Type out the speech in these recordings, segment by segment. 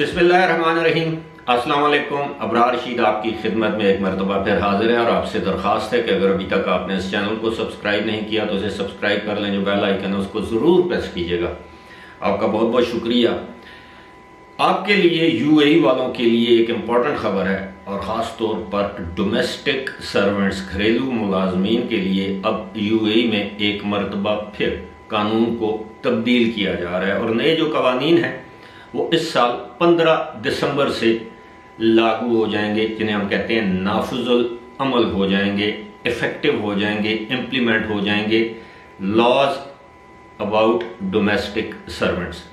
बिस्मिल्लाहिर्रहमानिर्रहीम। अस्सलाम वालेकुम। अबरार रशीद आपकी खिदमत में एक मरतबा फिर हाजिर है और आपसे दरख्वास्त है कि अगर अभी तक आपने इस चैनल को सब्सक्राइब नहीं किया तो इसे सब्सक्राइब कर लें, जो बेल आइकन है उसको ज़रूर प्रेस कीजिएगा। आपका बहुत बहुत शुक्रिया। आपके लिए यूएई वालों के लिए एक इम्पॉर्टेंट ख़बर है और ख़ास तौर पर डोमेस्टिक सर्वेंट्स घरेलू मुलाजमीन के लिए अब यूएई में एक मरतबा फिर कानून को तब्दील किया जा रहा है और नए जो कवानीन हैं वो इस साल 15 दिसंबर से लागू हो जाएंगे, जिन्हें हम कहते हैं नाफिजुल अमल हो जाएंगे, इफ़ेक्टिव हो जाएंगे, इम्प्लीमेंट हो जाएंगे laws about domestic servants.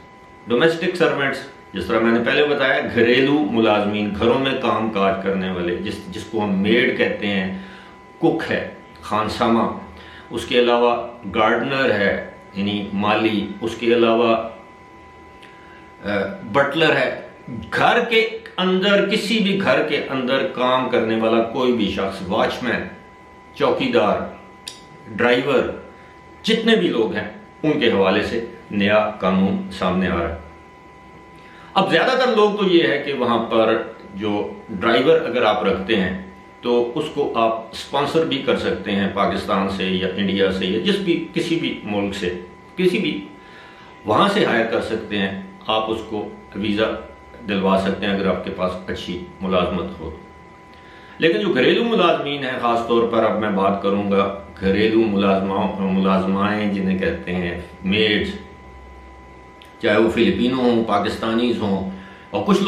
Domestic servants जिस तरह मैंने पहले बताया, घरेलू मुलाजमीन, घरों में काम काज करने वाले, जिसको हम मेड कहते हैं, कुक है, खानसामा, उसके अलावा गार्डनर है यानी माली, उसके अलावा बटलर है। घर के अंदर, किसी भी घर के अंदर काम करने वाला कोई भी शख्स, वॉचमैन, चौकीदार, ड्राइवर, जितने भी लोग हैं उनके हवाले से नया कानून सामने आ रहा है। अब ज़्यादातर लोग तो ये है कि वहाँ पर जो ड्राइवर अगर आप रखते हैं तो उसको आप स्पॉन्सर भी कर सकते हैं पाकिस्तान से या इंडिया से या किसी भी मुल्क से, किसी भी वहाँ से हायर कर सकते हैं। आप उसको वीज़ा दिलवा सकते हैं अगर आपके पास अच्छी मुलाजमत हो। लेकिन जो घरेलू मुलाजमीन है, ख़ास तौर पर अब मैं बात करूँगा घरेलू मुलाजमाएँ जिन्हें कहते हैं मेड्स, चाहे वो फिलिपिनो हों, पाकिस्तानीज़ हों, और कुछ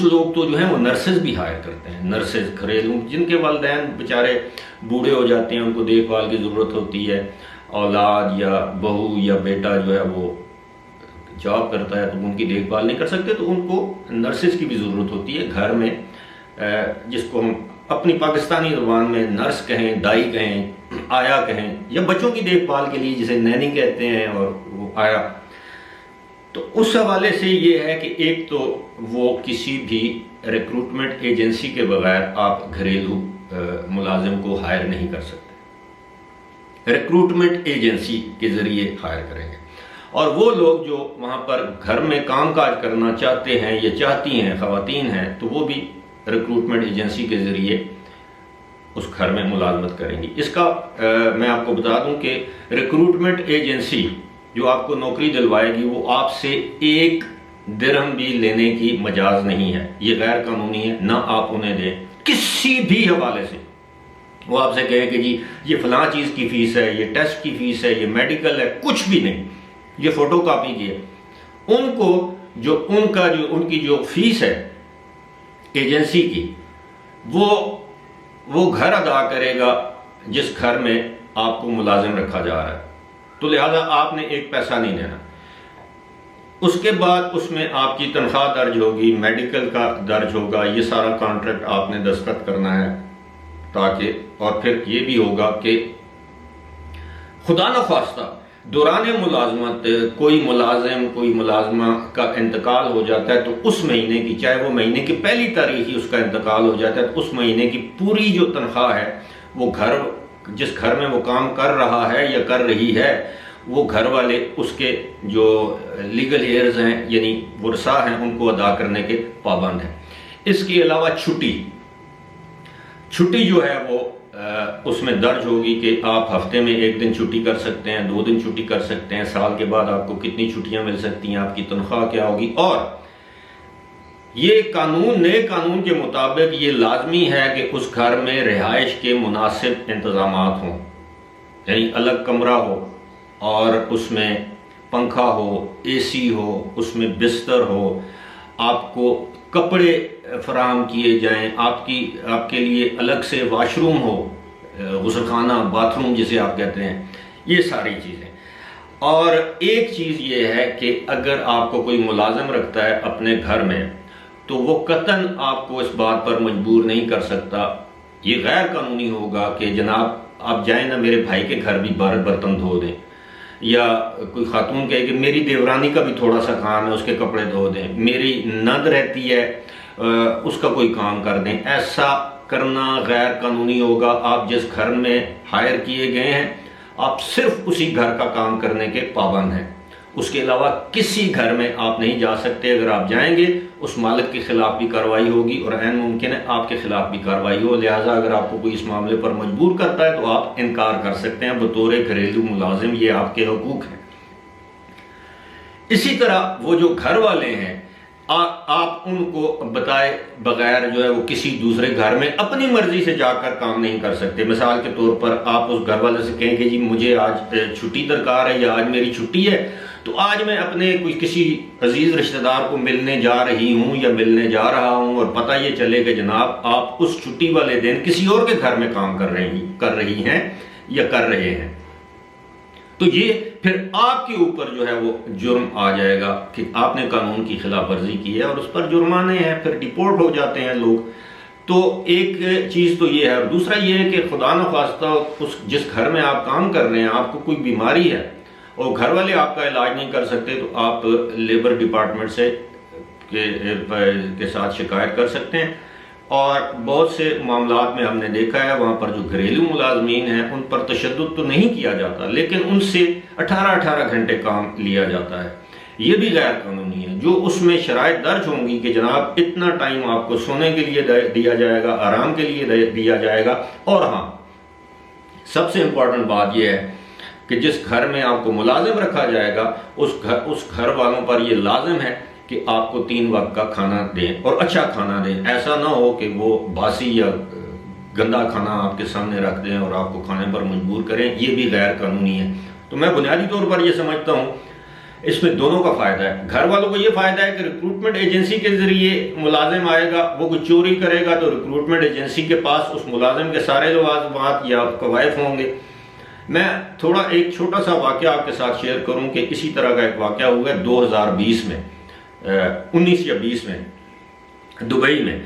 लोग तो जो हैं वो नर्सेज भी हायर करते हैं। नर्सेज घरेलू, जिनके वालिदैन बेचारे बूढ़े हो जाते हैं, उनको देखभाल की ज़रूरत होती है, औलाद या बहू या बेटा जो है वो जॉब करता है तो उनकी देखभाल नहीं कर सकते, तो उनको नर्सेज की भी ज़रूरत होती है घर में, जिसको हम अपनी पाकिस्तानी ज़ुबान में नर्स कहें, दाई कहें, आया कहें, या बच्चों की देखभाल के लिए जिसे नैनी कहते हैं और वो आया। तो उस हवाले से ये है कि एक तो वो किसी भी रिक्रूटमेंट एजेंसी के बगैर आप घरेलू मुलाजिम को हायर नहीं कर सकते, रिक्रूटमेंट एजेंसी के ज़रिए हायर करेंगे। और वो लोग जो वहाँ पर घर में काम काज करना चाहते हैं या चाहती हैं, ख़वातीन हैं, तो वो भी रिक्रूटमेंट एजेंसी के ज़रिए उस घर में मुलाजमत करेंगी। इसका मैं आपको बता दूं कि रिक्रूटमेंट एजेंसी जो आपको नौकरी दिलवाएगी वो आपसे एक दिरहम भी लेने की मजाज नहीं है। ये गैर कानूनी है, ना आप उन्हें दें किसी भी हवाले से। वो आपसे कहे कि जी ये फ़लाँ चीज़ की फ़ीस है, ये टेस्ट की फ़ीस है, ये मेडिकल है, कुछ भी नहीं, ये फ़ोटो कापी की है। उनको जो उनकी जो फीस है एजेंसी की, वो घर अदा करेगा जिस घर में आपको मुलाजिम रखा जा रहा है, तो लिहाजा आपने एक पैसा नहीं देना। उसके बाद उसमें आपकी तनख्वाह दर्ज होगी, मेडिकल का दर्ज होगा, ये सारा कॉन्ट्रैक्ट आपने दस्तखत करना है ताकि, और फिर ये भी होगा कि खुदा न ख्वास्ता दौरान मुलाजमत कोई मुलाजिम, कोई मुलाजमा का इंतकाल हो जाता है तो उस महीने की, चाहे वो महीने की पहली तारीख ही उसका इंतकाल हो जाता है, तो उस महीने की पूरी जो तनख्वाह है वो जिस घर में वो काम कर रहा है या कर रही है, वो घर वाले उसके जो लीगल हेयर्स हैं यानी वरसा हैं उनको अदा करने के पाबंद हैं। इसके अलावा छुट्टी जो है वो उसमें दर्ज होगी कि आप हफ्ते में 1 दिन छुट्टी कर सकते हैं, 2 दिन छुट्टी कर सकते हैं, साल के बाद आपको कितनी छुट्टियां मिल सकती हैं, आपकी तनख्वाह क्या होगी। और ये नए कानून के मुताबिक ये लाजमी है कि उस घर में रिहाइश के मुनासिब इंतजामात हों, यानी अलग कमरा हो और उसमें पंखा हो, एसी हो, उसमें बिस्तर हो, आपको कपड़े फराहम किए जाएं, आपके लिए अलग से वॉशरूम हो, गुस्लखाना, बाथरूम जिसे आप कहते हैं, ये सारी चीज़ें। और एक चीज़ ये है कि अगर आपको कोई मुलाजिम रखता है अपने घर में तो वो कतन आपको इस बात पर मजबूर नहीं कर सकता। ये गैर कानूनी होगा कि जनाब आप जाएं ना मेरे भाई के घर भी बर्तन धो दें, या कोई खातून कहे कि मेरी देवरानी का भी थोड़ा सा काम है उसके कपड़े धो दें, मेरी नंद रहती है उसका कोई काम कर दें। ऐसा करना गैर कानूनी होगा। आप जिस घर में हायर किए गए हैं आप सिर्फ उसी घर का काम करने के पाबंद हैं, उसके अलावा किसी घर में आप नहीं जा सकते। अगर आप जाएंगे اس مالک کے خلاف بھی کارروائی ہوگی اور عین ممکن ہے آپ کے خلاف بھی کارروائی ہو. لہٰذا اگر آپ کو کوئی اس معاملے پر مجبور کرتا ہے تو آپ انکار کر سکتے ہیں بطور گھریلو ملازم، یہ آپ کے حقوق ہیں. اسی طرح وہ جو گھر والے ہیں آپ ان کو بتائے بغیر جو ہے وہ کسی دوسرے گھر میں اپنی مرضی سے جا کر کام نہیں کر سکتے. مثال کے طور پر آپ اس گھر والے سے کہیں کہ جی مجھے آج چھٹی درکار ہے یا آج میری چھٹی ہے، تو آج میں اپنے کسی عزیز رشتہ دار کو ملنے جا رہی ہوں یا ملنے جا رہا ہوں، اور پتہ یہ چلے کہ جناب آپ اس چھٹی والے دن کسی اور کے گھر میں کام کر رہی ہیں یا کر رہے ہیں، تو یہ پھر آپ کے اوپر جو ہے وہ جرم آ جائے گا کہ آپ نے قانون کی خلاف ورزی کی ہے اور اس پر جرمانے ہیں، پھر ڈیپورٹ ہو جاتے ہیں لوگ. تو ایک چیز تو یہ ہے. اور دوسرا یہ ہے کہ خدا نخواستہ جس گھر میں آپ کام کر رہے ہیں آپ کو کوئی بیماری ہے اور گھر والے آپ کا علاج نہیں کر سکتے، تو آپ لیبر ڈپارٹمنٹ کے ساتھ شکایت کر سکتے ہیں. اور بہت سے معاملات میں ہم نے دیکھا ہے وہاں پر جو گھریلو ملازمین ہیں ان پر تشدد تو نہیں کیا جاتا، لیکن ان سے 18 گھنٹے کام لیا جاتا ہے. یہ بھی غیر قانونی ہے. جو اس میں شرائط درج ہوں گی کہ جناب اتنا ٹائم آپ کو سونے کے لیے دیا جائے گا، آرام کے لیے دیا جائے گا. اور ہاں، سب سے امپورٹنٹ بات یہ ہے کہ جس گھر میں آپ کو ملازم رکھا جائے گا اس گھر والوں پر یہ لازم ہے کہ آپ کو 3 وقت کا کھانا دیں اور اچھا کھانا دیں. ایسا نہ ہو کہ وہ باسی یا گندا کھانا آپ کے سامنے رکھ دیں اور آپ کو کھانے پر مجبور کریں. یہ بھی غیر قانونی ہے. تو میں بنیادی طور پر یہ سمجھتا ہوں اس میں دونوں کا فائدہ ہے. گھر والوں کو یہ فائدہ ہے کہ ریکروٹمنٹ ایجنسی کے ذریعے ملازم آئے گا، وہ کوئی چوری کرے گا تو ریکروٹمنٹ ایجنسی کے پاس اس ملازم کے سارے لوازمات یا قوائف ہوں گے. میں تھوڑا ایک چھوٹا سا واقعہ آپ کے ساتھ شیئر کروں کہ اسی طرح کا ایک واقعہ ہوا ہے 2020 میں 19 یا 20 میں دبئی میں.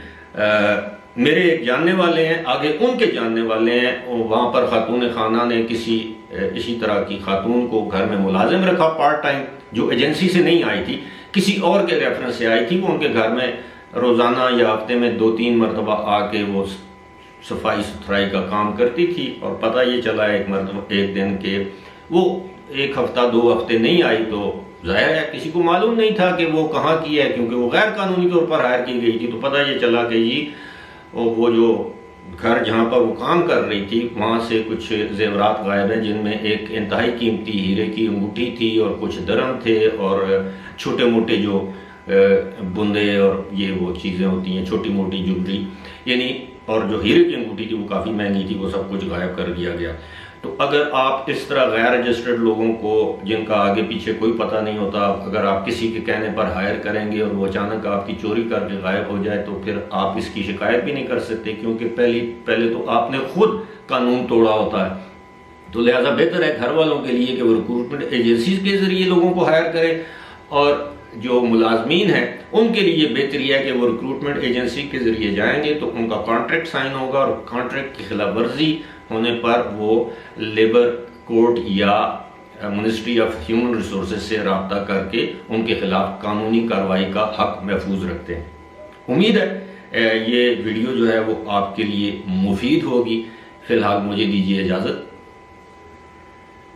میرے ایک جاننے والے ہیں، آگے ان کے جاننے والے ہیں، وہاں پر خاتون خانہ نے اسی طرح کی خاتون کو گھر میں ملازم رکھا پارٹ ٹائم، جو ایجنسی سے نہیں آئی تھی، کسی اور کے ریفرنس سے آئی تھی. وہ ان کے گھر میں روزانہ یا ہفتے میں 2-3 مرتبہ آ کے وہ صفائی ستھرائی کا کام کرتی تھی. اور پتہ یہ چلا ایک دن کہ وہ 1 ہفتہ 2 ہفتے نہیں آئی، تو ظاہر ہے کسی کو معلوم نہیں تھا کہ وہ کہاں کی ہے، کیونکہ وہ غیر قانونی طور پر ہائر کی گئی تھی. تو پتہ یہ چلا کہ جی وہ جو گھر جہاں پر وہ کام کر رہی تھی وہاں سے کچھ زیورات غائب ہیں، جن میں ایک انتہائی قیمتی ہیرے کی انگوٹھی تھی اور کچھ درہم تھے اور چھوٹے موٹے جو بندے اور یہ وہ چیزیں ہوتی ہیں چھوٹی موٹی جویلری، یعنی اور جو ہیرے کی انگوٹھی تھی وہ کافی مہنگی تھی، وہ سب کچھ غائب کر دیا گیا. تو اگر آپ اس طرح غیر رجسٹرڈ لوگوں کو جن کا آگے پیچھے کوئی پتہ نہیں ہوتا، اگر آپ کسی کے کہنے پر ہائر کریں گے اور وہ اچانک آپ کی چوری کر کے غائب ہو جائے تو پھر آپ اس کی شکایت بھی نہیں کر سکتے، کیونکہ پہلے تو آپ نے خود قانون توڑا ہوتا ہے. تو لہٰذا بہتر ہے گھر والوں کے لیے کہ وہ ریکروٹمنٹ ایجنسیز کے ذریعے لوگوں کو ہائر کرے، اور جو ملازمین ہیں ان کے لیے بہتری ہے کہ وہ ریکروٹمنٹ ایجنسی کے ذریعے جائیں گے تو ان کا کانٹریکٹ سائن ہوگا، اور کانٹریکٹ کی خلاف ورزی ہونے پر وہ لیبر کورٹ یا منسٹری آف ہیومن ریسورسز سے رابطہ کر کے ان کے خلاف قانونی کارروائی کا حق محفوظ رکھتے ہیں. امید ہے یہ ویڈیو جو ہے وہ آپ کے لیے مفید ہوگی. فی الحال مجھے دیجیے اجازت.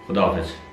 خدا حافظ.